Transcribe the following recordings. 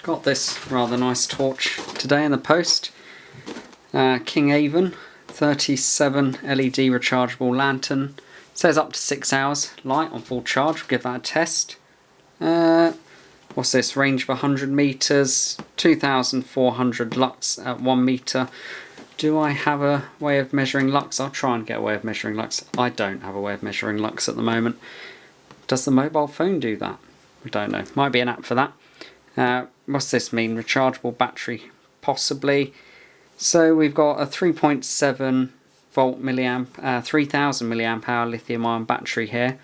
Got this rather nice torch today in the post. King Avon 37 LED rechargeable lantern. It says up to 6 hours light on full charge. We'll give that a test. What's this? Range of 100 meters, 2,400 lux at 1 meter. Do I have a way of measuring lux? I'll try and get a way of measuring lux. I don't have a way of measuring lux at the moment. Does the mobile phone do that? I don't know. Might be an app for that. What's this mean? Rechargeable battery? Possibly. So we've got a 3.7 volt milliamp, 3000 milliamp hour lithium ion battery here,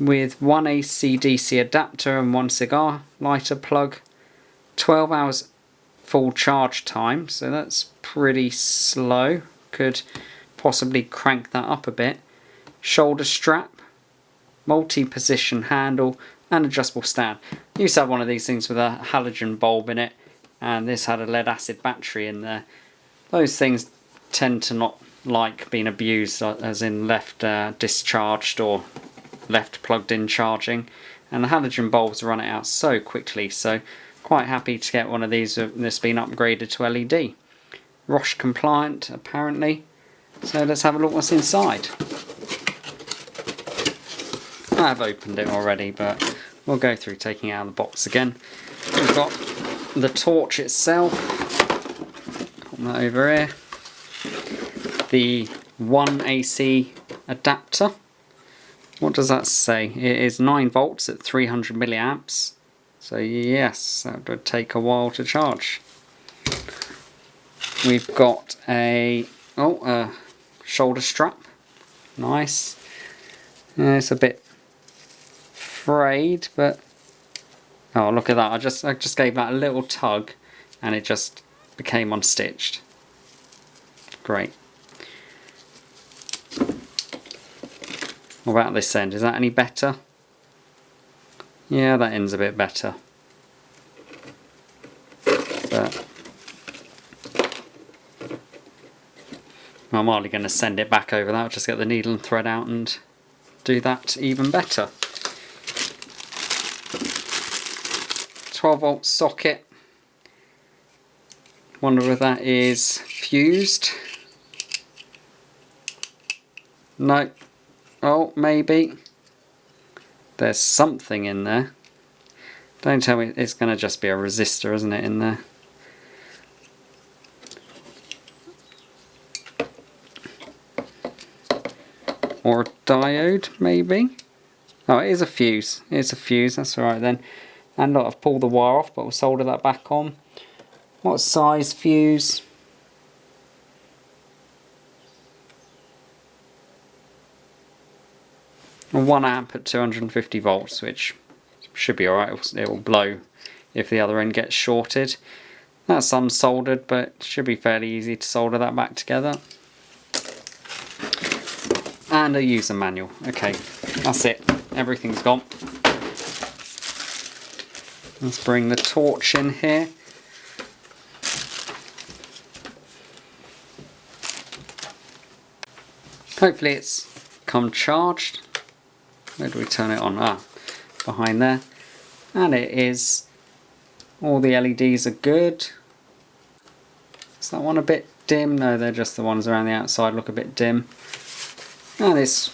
with one AC DC adapter and one cigar lighter plug. 12 hours full charge time, so that's pretty slow. Could possibly crank that up a bit. Shoulder strap, multi-position handle, and adjustable stand. I used to have one of these things with a halogen bulb in it, and this had a lead acid battery in there. Those things tend to not like being abused, as in left discharged or left plugged in charging, and the halogen bulbs run it out so quickly, so quite happy to get one of these that's been upgraded to LED. Roche compliant apparently, so let's have a look what's inside. I've opened it already, but we'll go through taking it out of the box again. We've got the torch itself, put that over here, the 1 AC adapter. What does that say? It is 9 volts at 300 milliamps, so yes, that would take a while to charge. We've got a shoulder strap, nice. It's a bit frayed, but oh, look at that! I just gave that a little tug, and it just became unstitched. Great. What about this end? Is that any better? Yeah, that end's a bit better. But I'm hardly going to send it back over that. I'll just get the needle and thread out and do that even better. 12 volt socket. Wonder if that is fused. No. Oh, maybe. There's something in there. Don't tell me it's going to just be a resistor, isn't it, in there? Or a diode, maybe? Oh, it is a fuse. It's a fuse, that's alright then. And look, I've pulled the wire off, but we'll solder that back on. What size fuse? A 1 amp at 250 volts, which should be alright. It will blow if the other end gets shorted. That's unsoldered, but it should be fairly easy to solder that back together. And a user manual. Okay, that's it. Everything's gone. Let's bring the torch in here. Hopefully it's come charged. Where do we turn it on? Ah, behind there. And it is. All the LEDs are good. Is that one a bit dim? No, they're just the ones around the outside look a bit dim. And it's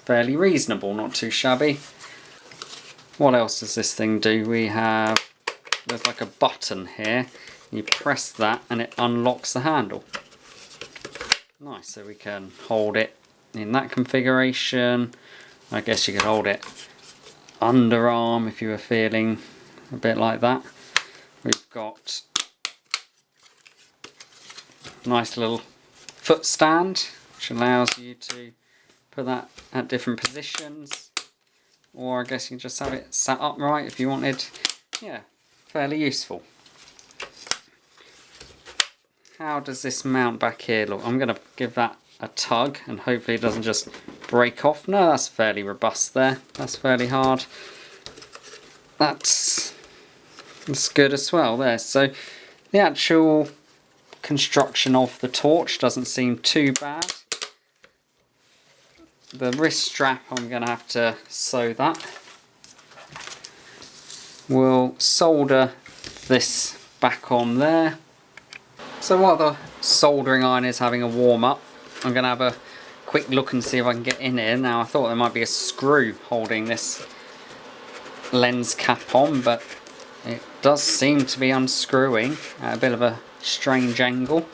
fairly reasonable, not too shabby. What else does this thing do? There's like a button here. You press that and it unlocks the handle. Nice, so we can hold it in that configuration. I guess you could hold it underarm if you were feeling a bit like that. We've got a nice little foot stand, which allows you to put that at different positions. Or I guess you can just have it sat upright if you wanted. Yeah, fairly useful. How does this mount back here look? I'm going to give that a tug and hopefully it doesn't just break off. No, that's fairly robust there. That's fairly hard. That's good as well there. So the actual construction of the torch doesn't seem too bad. The wrist strap, I'm going to have to sew that. We'll solder this back on there. So while the soldering iron is having a warm up, I'm going to have a quick look and see if I can get in here. Now I thought there might be a screw holding this lens cap on, but it does seem to be unscrewing at a bit of a strange angle.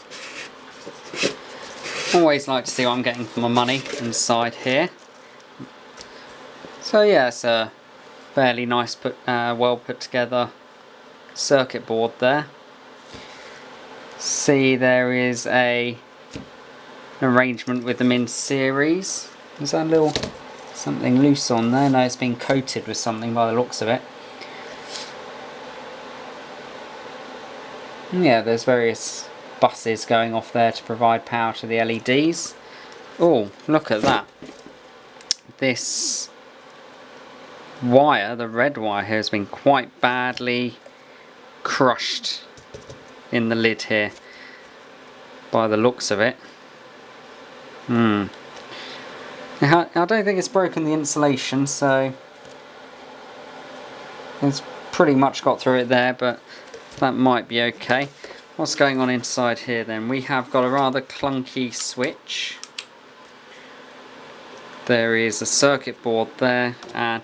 Always like to see what I'm getting for my money inside here. So yeah, it's a fairly nice, well put together circuit board there. See, there is an arrangement with them in series. Is that a little something loose on there? No, it's been coated with something by the looks of it. Yeah, there's various buses going off there to provide power to the LEDs. Oh, look at that. This wire, the red wire here, has been quite badly crushed in the lid here by the looks of it. I don't think it's broken the insulation, so it's pretty much got through it there, but that might be okay. What's going on inside here then? We have got a rather clunky switch. There is a circuit board there, and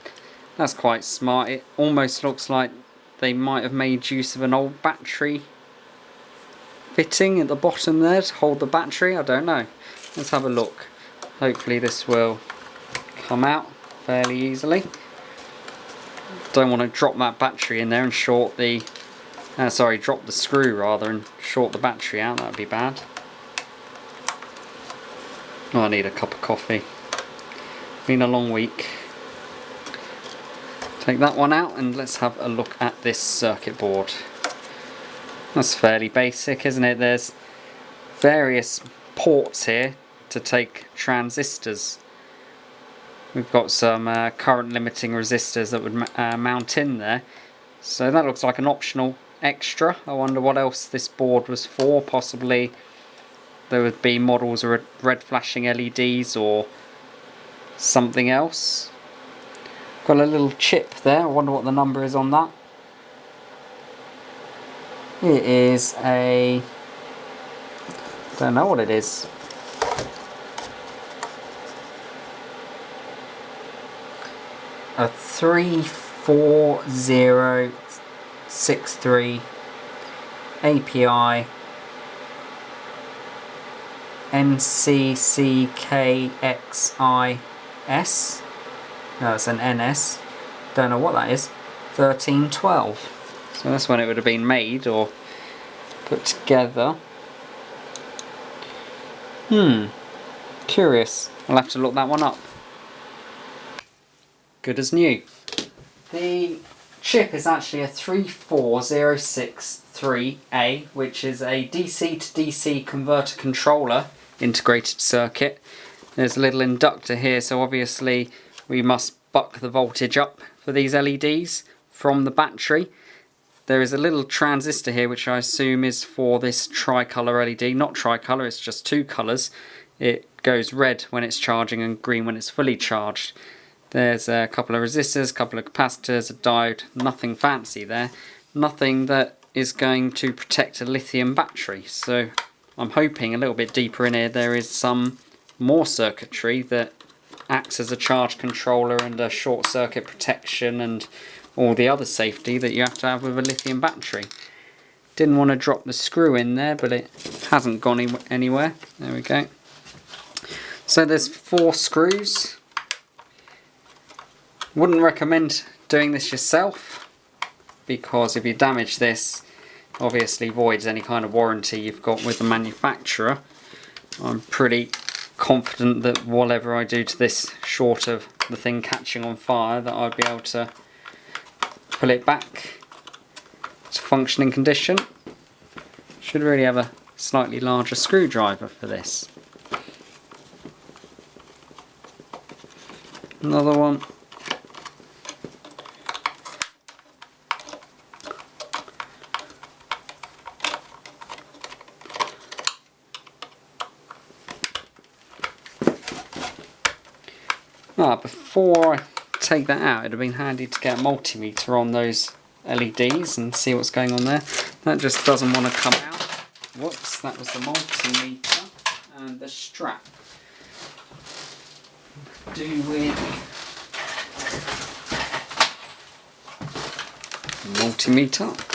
that's quite smart. It almost looks like they might have made use of an old battery fitting at the bottom there to hold the battery. I don't know. Let's have a look. Hopefully this will come out fairly easily. Don't want to drop that battery in there and short the drop the screw rather and short the battery out. That would be bad. Oh, I need a cup of coffee. Been a long week. Take that one out and let's have a look at this circuit board. That's fairly basic, isn't it? There's various ports here to take transistors. We've got some current limiting resistors that would mount in there. So that looks like an optional extra. I wonder what else this board was for. Possibly there would be models of red flashing LEDs or something else. Got a little chip there. I wonder what the number is on that. It is a... don't know what it is. A 34063 API NCCKXIS. No, it's an NS. Don't know what that is. 1312. So that's when it would have been made or put together. Curious. I'll have to look that one up. Good as new. The chip is actually a 34063A, which is a DC to DC converter controller integrated circuit. There's a little inductor here, so obviously we must buck the voltage up for these LEDs from the battery. There is a little transistor here which I assume is for this tricolour LED. Not tricolour, it's just two colours. It goes red when it's charging and green when it's fully charged. There's a couple of resistors, a couple of capacitors, a diode, nothing fancy there. Nothing that is going to protect a lithium battery. So I'm hoping a little bit deeper in here there is some more circuitry that acts as a charge controller and a short circuit protection and all the other safety that you have to have with a lithium battery. Didn't want to drop the screw in there, but it hasn't gone anywhere. There we go. So there's 4 screws. Wouldn't recommend doing this yourself, because if you damage this, obviously voids any kind of warranty you've got with the manufacturer. I'm pretty confident that whatever I do to this, short of the thing catching on fire, that I'd be able to pull it back to functioning condition. Should really have a slightly larger screwdriver for this. Another one. Before I take that out, it'd have been handy to get a multimeter on those LEDs and see what's going on there. That just doesn't want to come out. Whoops, that was the multimeter and the strap. Do with multimeter.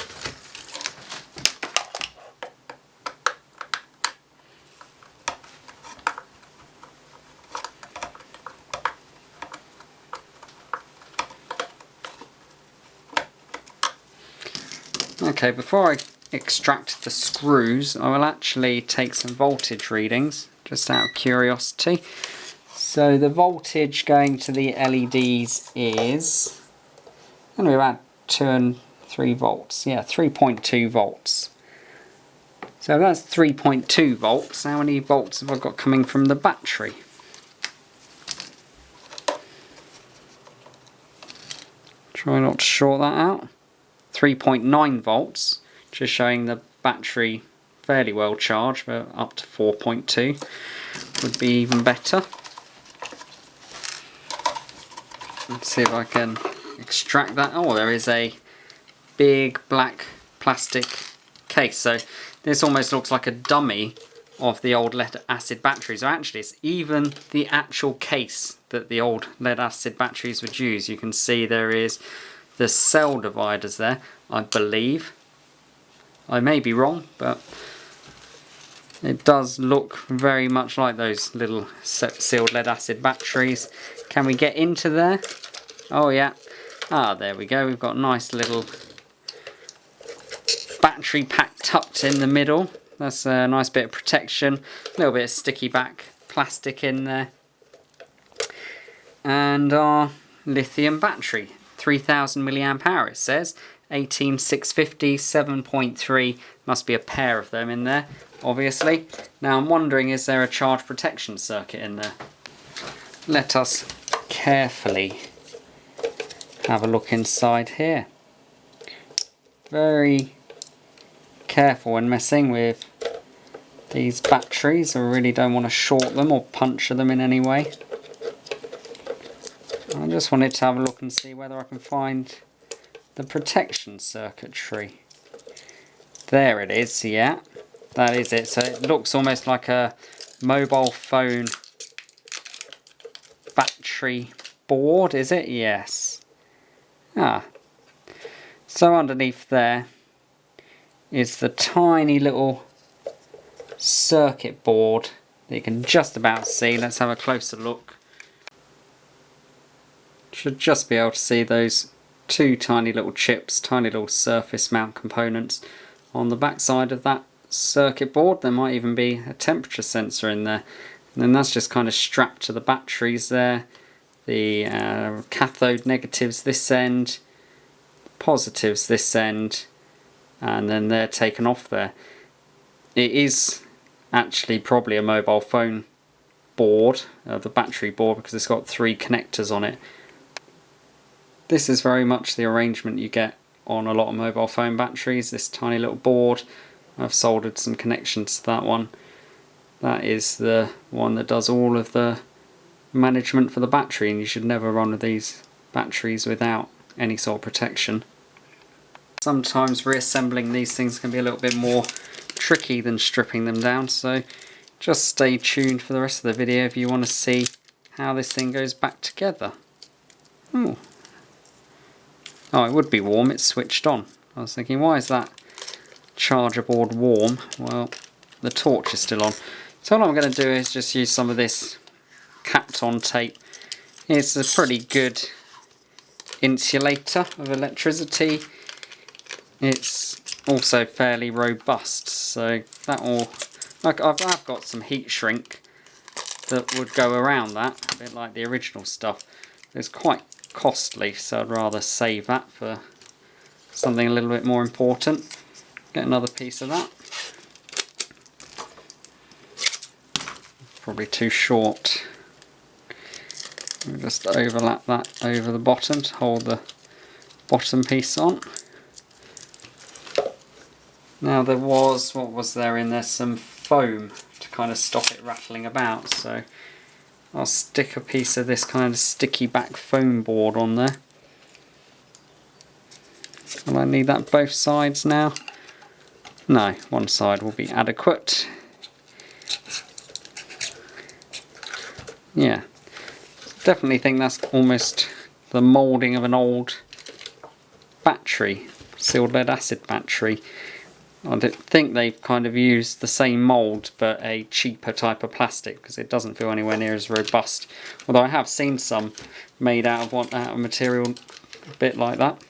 Okay, before I extract the screws, I will actually take some voltage readings, just out of curiosity. So the voltage going to the LEDs is going to be about 2 and 3 volts. Yeah, 3.2 volts. So that's 3.2 volts. How many volts have I got coming from the battery? Try not to short that out. 3.9 volts, just showing the battery fairly well charged, but up to 4.2 would be even better. Let's see if I can extract that. Oh, there is a big black plastic case. So this almost looks like a dummy of the old lead acid batteries. So actually it's even the actual case that the old lead acid batteries would use. You can see there is the cell dividers there, I believe. I may be wrong, but it does look very much like those little sealed lead acid batteries. Can we get into there? Oh yeah. Ah, there we go. We've got a nice little battery pack tucked in the middle. That's a nice bit of protection. A little bit of sticky back plastic in there. And our lithium battery. 3000 milliamp hour it says. 18650, 7.3, must be a pair of them in there, obviously. Now I'm wondering, is there a charge protection circuit in there? Let us carefully have a look inside here. Very careful when messing with these batteries. I really don't want to short them or puncture them in any way. I just wanted to have a look and see whether I can find the protection circuitry. There it is, yeah, that is it. So it looks almost like a mobile phone battery board, is it? Yes. Ah, so underneath there is the tiny little circuit board that you can just about see. Let's have a closer look. Should just be able to see those two tiny little chips, tiny little surface mount components on the back side of that circuit board. There might even be a temperature sensor in there, and then that's just kind of strapped to the batteries there. The cathode negatives this end, positives this end, and then they're taken off there. It is actually probably a mobile phone board, the battery board, because it's got 3 connectors on it. This is very much the arrangement you get on a lot of mobile phone batteries, this tiny little board. I've soldered some connections to that one. That is the one that does all of the management for the battery, and you should never run with these batteries without any sort of protection. Sometimes reassembling these things can be a little bit more tricky than stripping them down, so just stay tuned for the rest of the video if you want to see how this thing goes back together. Ooh. Oh, it would be warm, it's switched on. I was thinking, why is that charger board warm? Well, the torch is still on. So all I'm going to do is just use some of this capped on tape. It's a pretty good insulator of electricity. It's also fairly robust, so that will... I've got some heat shrink that would go around that, a bit like the original stuff. It's quite costly, so I'd rather save that for something a little bit more important. Get another piece of that. Probably too short. We'll just overlap that over the bottom to hold the bottom piece on. Now there was, what was there in there? Some foam to kind of stop it rattling about, so I'll stick a piece of this kind of sticky back foam board on there. Will I need that both sides now? No, one side will be adequate. Yeah, definitely think that's almost the moulding of an old battery, sealed lead acid battery. I think they've kind of used the same mould but a cheaper type of plastic, because it doesn't feel anywhere near as robust. Although I have seen some made out of material a bit like that.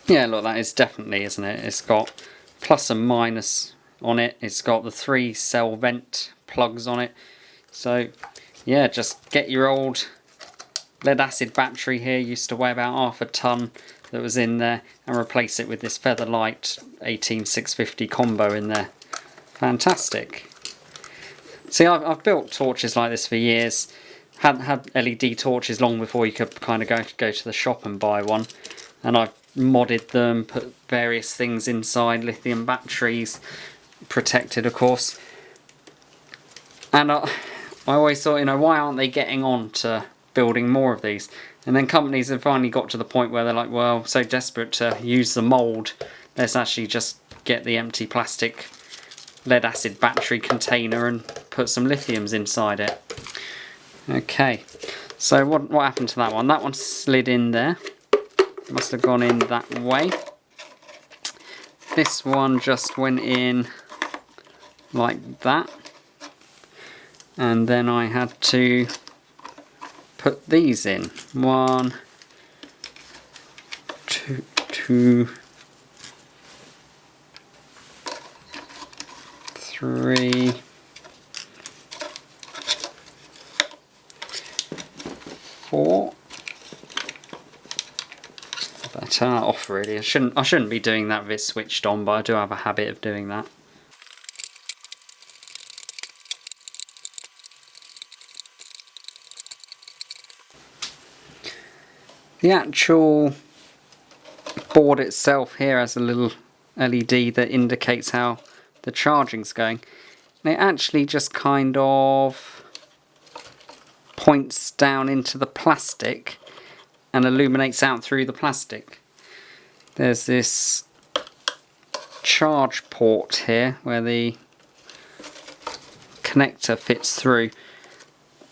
Yeah, look, that is definitely, isn't it? It's got plus and minus on it. It's got the 3 cell vent plugs on it. So yeah, just get your old lead acid battery here, used to weigh about half a ton, that was in there, and replace it with this Featherlight 18650 combo in there. Fantastic. See, I've built torches like this for years. Had LED torches long before you could kind of go to the shop and buy one, and I've modded them, put various things inside, lithium batteries, protected of course. And I always thought, you know, why aren't they getting on to building more of these? And then companies have finally got to the point where they're like, well, so desperate to use the mould, let's actually just get the empty plastic lead acid battery container and put some lithiums inside it. Okay, so what happened to that one? That one slid in there. Must have gone in that way. This one just went in like that. And then I had to put these in. 1, 2, 3, 4. Better turn that off really. I shouldn't be doing that if it's switched on, but I do have a habit of doing that. The actual board itself here has a little LED that indicates how the charging's going. And it actually just kind of points down into the plastic and illuminates out through the plastic. There's this charge port here where the connector fits through.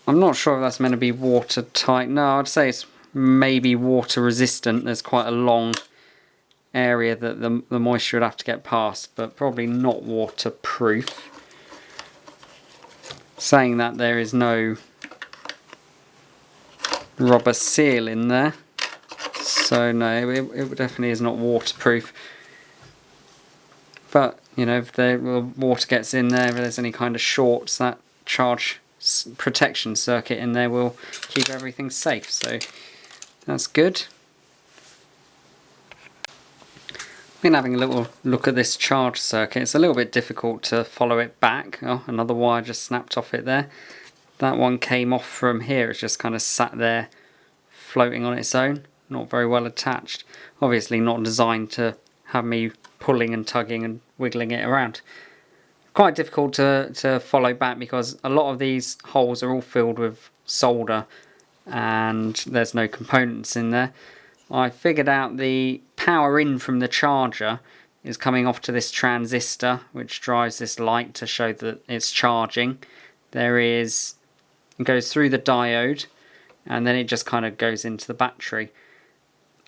I'm not sure if that's meant to be watertight. No, I'd say it's maybe water resistant. There's quite a long area that the moisture would have to get past, but probably not waterproof. Saying that, there is no rubber seal in there, so no, it definitely is not waterproof. But you know, if the water gets in there, if there's any kind of shorts, that charge protection circuit in there will keep everything safe, so that's good. Been having a little look at this charge circuit. It's a little bit difficult to follow it back. Oh, another wire just snapped off it there. That one came off from here. It's just kind of sat there floating on its own, not very well attached. Obviously not designed to have me pulling and tugging and wiggling it around. Quite difficult to follow back because a lot of these holes are all filled with solder and there's no components in there. I figured out the power in from the charger is coming off to this transistor, which drives this light to show that it's charging. It goes through the diode and then it just kind of goes into the battery.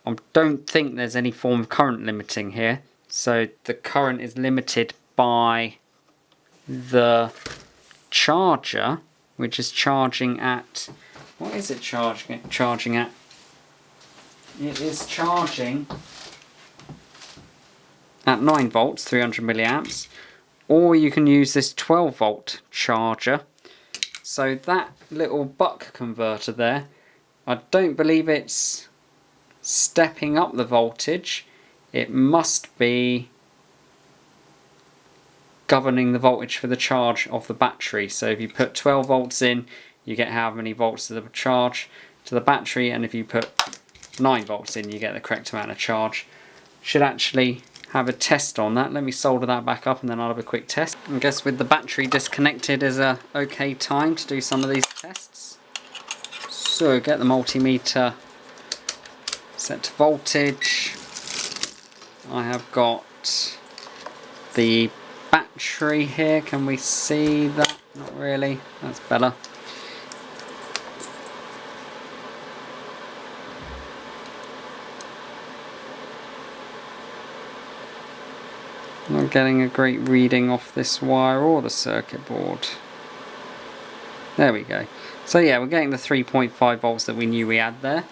I don't think there's any form of current limiting here, so the current is limited by the charger, which is charging at, what is it charging at? It is charging at 9 volts, 300 milliamps, or you can use this 12 volt charger. So that little buck converter there, I don't believe it's stepping up the voltage. It must be governing the voltage for the charge of the battery. So if you put 12 volts in, you get how many volts to the charge to the battery, and if you put 9 volts in, you get the correct amount of charge. Should actually have a test on that. Let me solder that back up and then I'll have a quick test. I guess with the battery disconnected is a okay time to do some of these tests. So get the multimeter Set to voltage. I have got the battery here. Can we see that? Not really. That's better. Not getting a great reading off this wire or the circuit board. There we go. So yeah, we're getting the 3.5 volts that we knew we had there.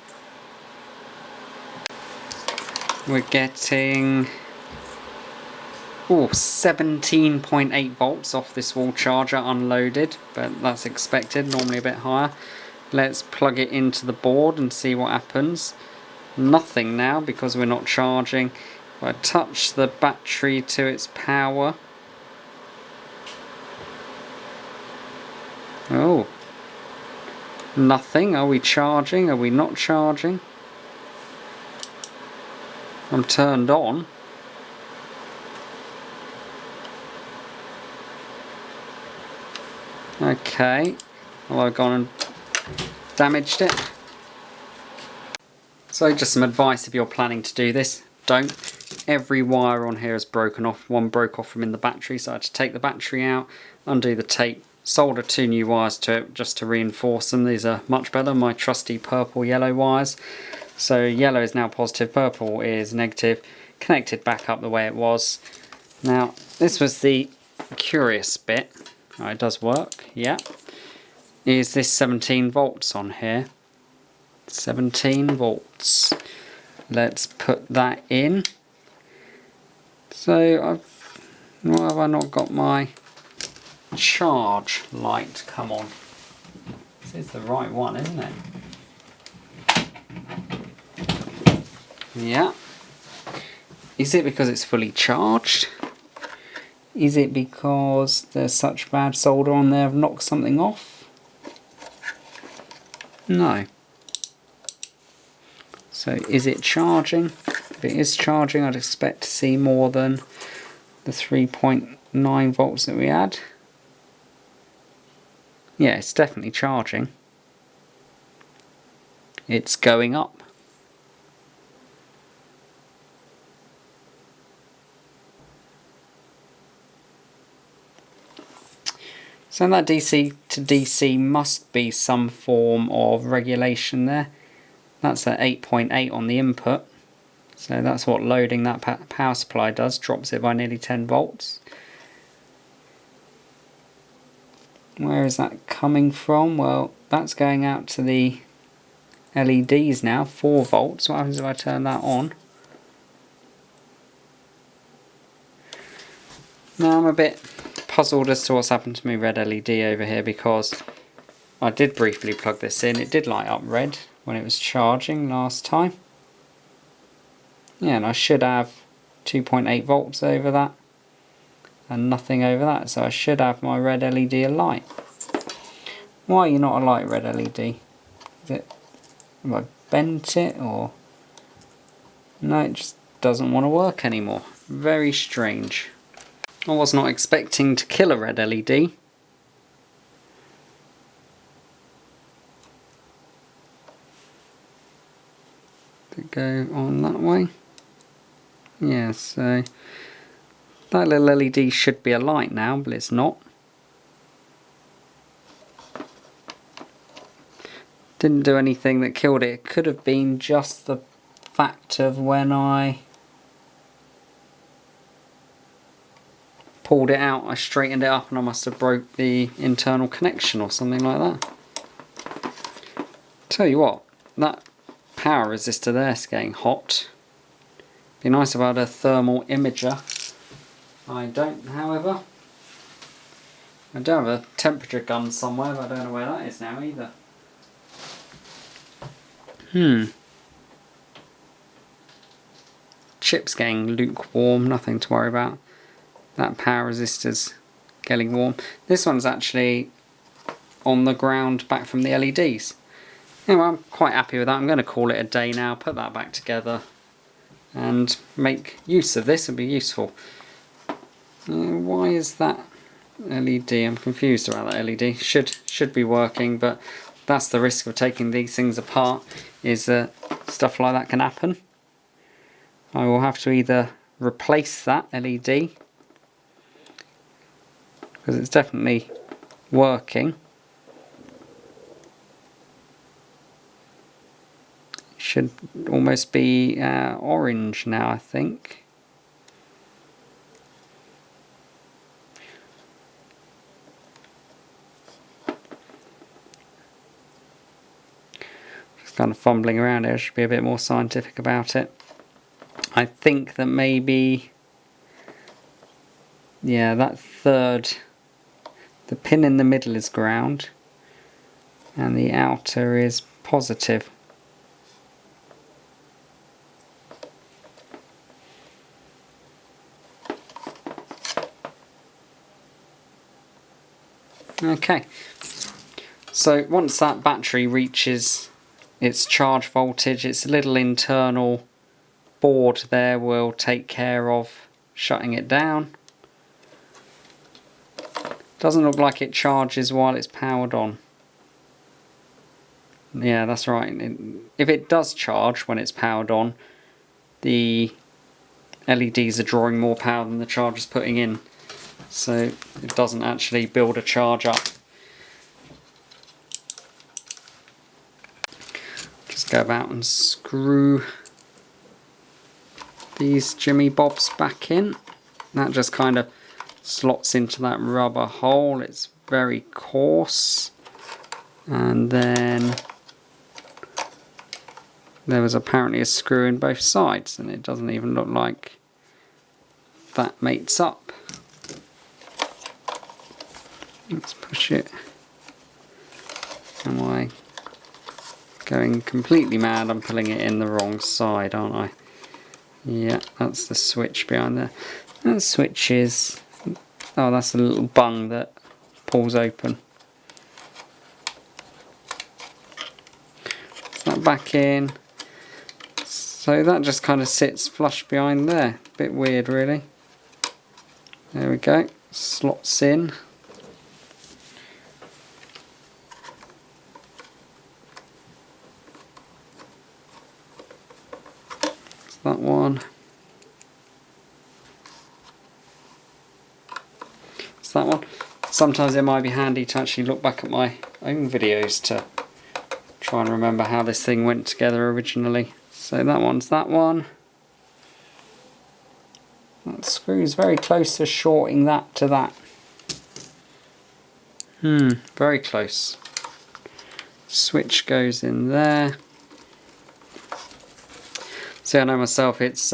We're getting 17.8 volts off this wall charger unloaded, but that's expected, normally a bit higher. Let's plug it into the board and see what happens. Nothing now because we're not charging. If I touch the battery to its power. Oh. Nothing. Are we charging? Are we not charging? I'm turned on. Okay. Well, I've gone and damaged it. So just some advice if you're planning to do this. Don't. Every wire on here is broken off. One broke off from in the battery, so I had to take the battery out, undo the tape, solder 2 new wires to it just to reinforce them. These are much better, my trusty purple yellow wires. So yellow is now positive, purple is negative, connected back up the way it was. Now this was the curious bit. Oh, it does work, yeah. Is this 17 volts on here? 17 volts. Let's put that in. So why have I not got my charge light come on? This is the right one, isn't it? Yeah. Is it because it's fully charged? Is it because there's such bad solder on there I've knocked something off? No. So is it charging? If it is charging, I'd expect to see more than the 3.9 volts that we had. Yeah, it's definitely charging. It's going up. So that DC to DC must be some form of regulation there. That's at 8.8 on the input. So that's what loading that power supply does, drops it by nearly 10 volts. Where is that coming from? Well, that's going out to the LEDs now, 4 volts. What happens if I turn that on? Now I'm a bit puzzled as to what's happened to my red LED over here, because I did briefly plug this in. It did light up red when it was charging last time. Yeah, and I should have 2.8 volts over that and nothing over that, so I should have my red LED alight. Why are you not alight, red LED? Is it, have I bent it, or no, it just doesn't want to work anymore. Very strange. I was not expecting to kill a red LED. To go on that way. Yeah, so that little LED should be a light now, but it's not. Didn't do anything that killed it. It could have been just the fact of when I pulled it out, I straightened it up and I must have broke the internal connection or something like that. Tell you what, that power resistor there is getting hot. Be nice if I had a thermal imager. I don't, however. I do have a temperature gun somewhere, but I don't know where that is now either. Chip's getting lukewarm, nothing to worry about. That power resistor's getting warm. This one's actually on the ground back from the LEDs. Anyway, I'm quite happy with that. I'm going to call it a day now, put that back together and make use of this. It'll be useful. Why is that LED? I'm confused about that LED. Should be working, but that's the risk of taking these things apart, is that stuff like that can happen. I will have to either replace that LED, because it's definitely working. It should almost be orange now, I think. Kind of fumbling around here, I should be a bit more scientific about it. I think that maybe, yeah, that third, the pin in the middle is ground and the outer is positive. Okay, so once that battery reaches its charge voltage, its little internal board there will take care of shutting it down. Doesn't look like it charges while it's powered on. Yeah, that's right. If it does charge when it's powered on, the LEDs are drawing more power than the charger's putting in, so it doesn't actually build a charge up. Just go about and screw these jimmy bobs back in. That just kind of slots into that rubber hole. It's very coarse. And then there was apparently a screw in both sides, and it doesn't even look like that mates up. Let's push it. Am I going completely mad? I'm pulling it in the wrong side, aren't I? Yeah, that's the switch behind there. That switch is... oh, that's a little bung that pulls open. Put that back in. So that just kind of sits flush behind there. Bit weird, really. There we go. Slots in. That one. It's that one. Sometimes it might be handy to actually look back at my own videos to try and remember how this thing went together originally. So that one's that one. That screw's very close to shorting that to that. Very close. Switch goes in there. See, I know myself, it's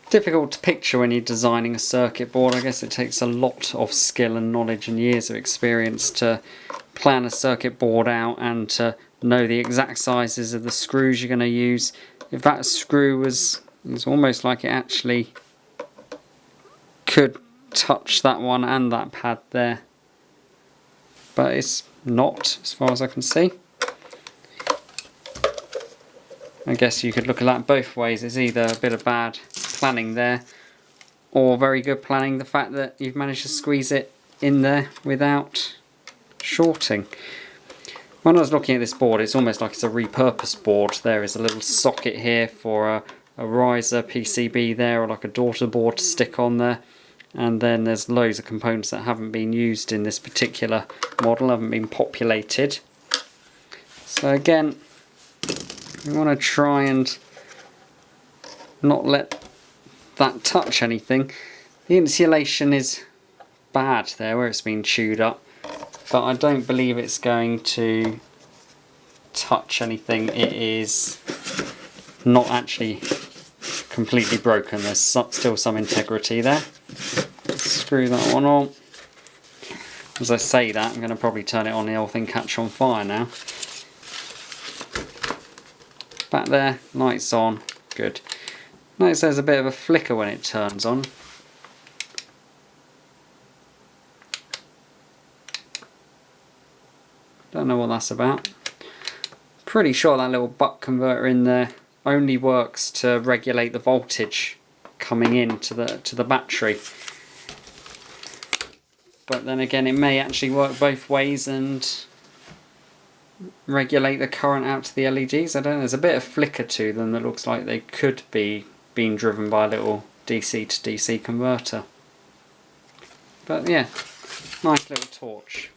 difficult to picture when you're designing a circuit board. I guess it takes a lot of skill and knowledge and years of experience to plan a circuit board out and to know the exact sizes of the screws you're going to use. If that screw was, it's almost like it actually could touch that one and that pad there, but it's not, as far as I can see. I guess you could look at that both ways. It's either a bit of bad planning there, or very good planning, the fact that you've managed to squeeze it in there without shorting. When I was looking at this board, it's almost like it's a repurposed board. There is a little socket here for a riser PCB there, or like a daughter board to stick on there. And then there's loads of components that haven't been used in this particular model, haven't been populated. So again, we want to try and not let that touch anything. The insulation is bad there where it's been chewed up, but I don't believe it's going to touch anything. It is not actually completely broken. There's still some integrity there. Let's screw that one on. As I say that, I'm going to probably turn it on, the whole thing catch on fire now. Back there, lights on, good. Notice there's a bit of a flicker when it turns on. Don't know what that's about. Pretty sure that little buck converter in there only works to regulate the voltage coming in to the battery. But then again, it may actually work both ways, and regulate the current out to the LEDs. I don't know, there's a bit of flicker to them that looks like they could be being driven by a little DC to DC converter. But yeah, nice little torch.